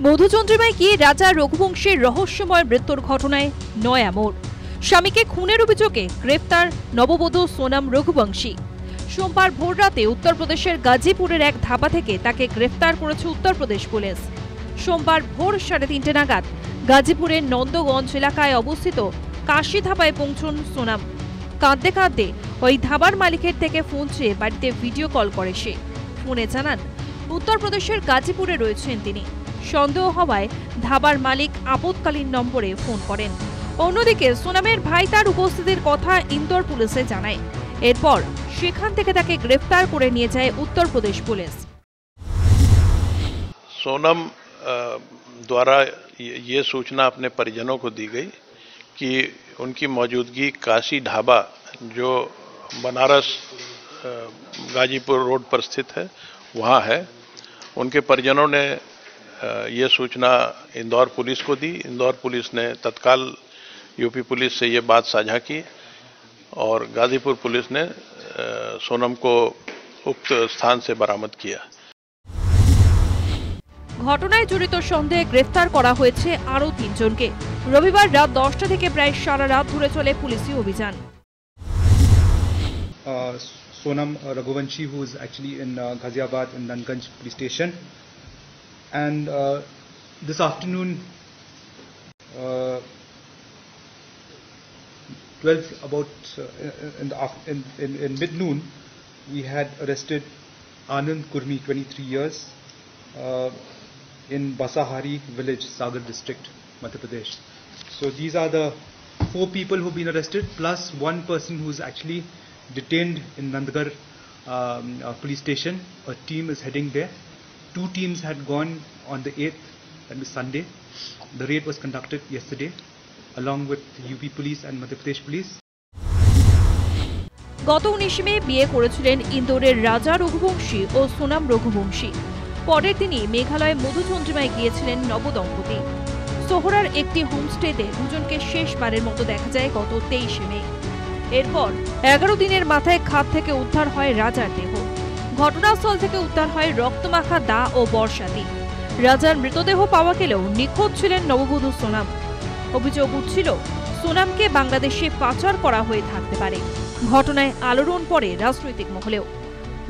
মধুচন্দ্রিমায় গিয়ে রাজা রঘুবংশের রহস্যময় মৃত্যুর ঘটনায় নয়া মোড়। স্বামীকে খুনের অভিযোগে গ্রেফতার নববধূ সোনাম রঘুবংশী। সোমবার ভোররাতে উত্তরপ্রদেশের গাজীপুরের এক ধাবা থেকে তাকে গ্রেফতার করেছে উত্তরপ্রদেশ পুলিশ। সোমবার ভোর 3:30 নাগাদ গাজীপুরের নন্দগঞ্জ এলাকায় অবস্থিত কাশি ধাবায় পৌঁছন সোনাম। কাঁদতে কাঁদতে ওই ধাবার মালিকের থেকে ফোন চেয়ে বাড়িতে ভিডিও কল করে সে। ফোনে জানান উত্তরপ্রদেশের গাজীপুরে রয়েছেন তিনি। সন্দেহ হওয়ায় ধাবার মালিক আপৎকালীন নম্বরে ফোন করেন। অন্যদিকে সোনামের ভাই তার উপস্থিতির কথা ইন্দোর পুলিশে জানায়। এরপর সেখান থেকে তাকে গ্রেফতার করে নিয়ে যায় উত্তরপ্রদেশ পুলিশ। सोनम द्वारा ये सूचना अपने परिजनों को दी गई कि उनकी मौजूदगी काशी ढाबा जो बनारस गाजीपुर रोड पर स्थित है वहाँ है। उनके परिजनों ने ये सूचना इंदौर पुलिस को दी। इंदौर पुलिस ने तत्काल यूपी पुलिस से ये बात साझा की और गाजीपुर पुलिस ने सोनम को उक्त स्थान से बरामद किया। ঘটনায় জড়িত সন্দেহে গ্রেফতার করা হয়েছে আরও 3 জনকে। রবিবার রাত 10টা থেকে প্রায় সারা রাত ধরে চলে পুলিশি অভিযান। Sonam Raghuvanshi, who is actually in Ghaziabad in Nanganj police station, and this afternoon 12 about in mid-noon we had arrested Anand Kurmi, 23 years, in Basahari village, Sagar district, Madhya Pradesh. So these are the 4 people who've been arrested, plus one person who's actually detained in Nandgarh police station. A team is heading there. 2 teams had gone on the 8th, that was Sunday. The raid was conducted yesterday along with UP police and Madhya Pradesh police. গত 19 মে বিয়ে করেছিলেন ইন্দোরের রাজা রঘুবংশী ও সোনাম রঘুবংশী। পরের দিনই মেঘালয়ে মধুচন্দ্রিমায় গিয়েছিলেন নবদম্পতি। সোহরার একটি হোমস্টেতে দুজনকে শেষবারের মতো দেখা যায় গত 23 মে। এরপর 11 দিনের মাথায় খাদ থেকে উদ্ধার হয় রাজার দেহ। ঘটনাস্থল থেকে উদ্ধার হয় রক্তমাখা দা ও বর্ষাতি। রাজার মৃতদেহ পাওয়া গেলেও নিখোঁজ ছিলেন নববধূ সোনাম। অভিযোগ উঠছিল সোনামকে বাংলাদেশে পাচার করা হয়ে থাকতে পারে। ঘটনায় আলোড়ন পড়ে রাজনৈতিক মহলেও।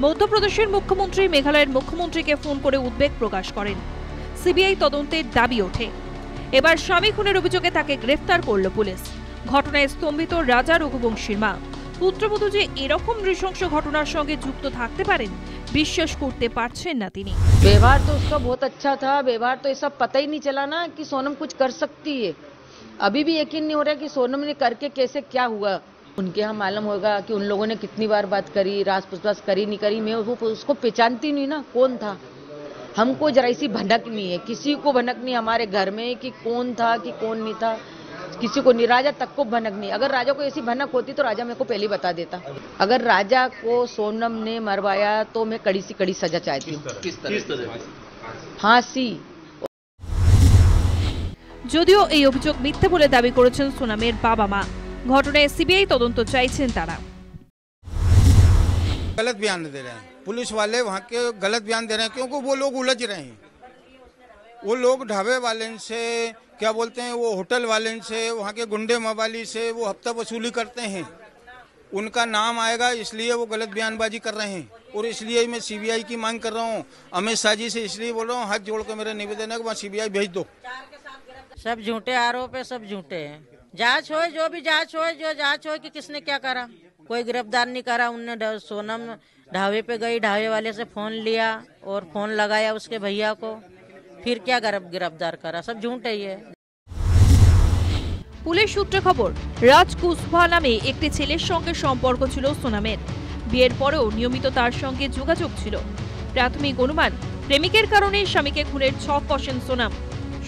মধ্যপ্রদেশের মুখ্যমন্ত্রী মেঘালয়ের মুখ্যমন্ত্রীকে ফোন করে উদ্বেগ প্রকাশ করেন। সিবিআই তদন্তের দাবি ওঠে। এবার স্বামী খুনের অভিযোগে তাকে গ্রেফতার করল পুলিশ। ঘটনায় স্তম্ভিত রাজা রঘুবংশীর মা। পুত্রবধূ যে এরকম নৃশংস ঘটনার সঙ্গে যুক্ত থাকতে পারেন বিশ্বাস করতে পারছেন না তিনি। व्यवहार तो उसका बहुत अच्छा था। व्यवहार तो ये सब पता ही नहीं चला ना कि सोनम कुछ कर सकती है। अभी भी यकीन नहीं हो रहा कि सोनम ने करके कैसे क्या हुआ। उनके यहाँ मालूम होगा कि उन लोगों ने कितनी बार बात करी, रास पुछताछ करी नहीं करी। मैं उसको पहचानती नहीं ना कौन था। हमको जरा सी भनक नहीं है, किसी को भनक नहीं हमारे घर में कि कौन था कि कौन नहीं था, किसी को नहीं। राजा तक को भनक नहीं। अगर राजा को ऐसी भनक होती तो राजा मेरे को पहले बता देता। अगर राजा को सोनम ने मरवाया तो मैं कड़ी सी कड़ी सजा चाहती हूँ। फांसी। যদিও এই অভিযোগ মিথ্যে বলে দাবি করেছেন সোনামের বাবা মা। ঘটনায় সিবিআই তদন্ত চাইছেন তারা। गलत बयान दे रहे हैं पुलिस वाले, वहाँ के गलत बयान दे रहे हैं क्योंकि वो लोग उलझ रहे हैं। वो लोग ढाबे वाले से क्या बोलते हैं, वो होटल वाले से, वहाँ के गुंडे मवाली से वो हफ्ता वसूली करते हैं। उनका नाम आएगा इसलिए वो गलत बयानबाजी कर रहे हैं। और इसलिए मैं सीबीआई की मांग कर रहा हूँ अमित शाह जी से। इसलिए बोल रहा हूँ हाथ जोड़ कर मेरा निवेदन है कि वहाँ सीबीआई भेज दो। सब झूठे आरोप है, सब झूठे हैं। जांच हो, जो भी जांच हो, जो जांच हो कि किसने क्या करा। कोई गिरफ्तार नहीं करा। उनने सोनम ढाबे पे गई, ढाबे वाले से फोन लिया और फोन लगाया उसके भैया को, फिर क्या गिरफ्तार करा। सब झूठ है ये। পুলিশ সূত্রে খবর, রাজ কুসভা নামে একটি ছেলের সঙ্গে সম্পর্ক ছিল সোনামের। বিয়ের পরেও নিয়মিত তার সঙ্গে যোগাযোগ ছিল। প্রাথমিক অনুমান প্রেমিকের কারণে স্বামীকে খুনের ছক কষেন সোনাম।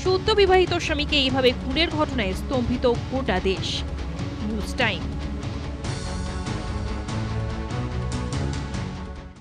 সদ্য বিবাহিত স্বামীকে এইভাবে খুনের ঘটনায় স্তম্ভিত গোটা দেশ। News time.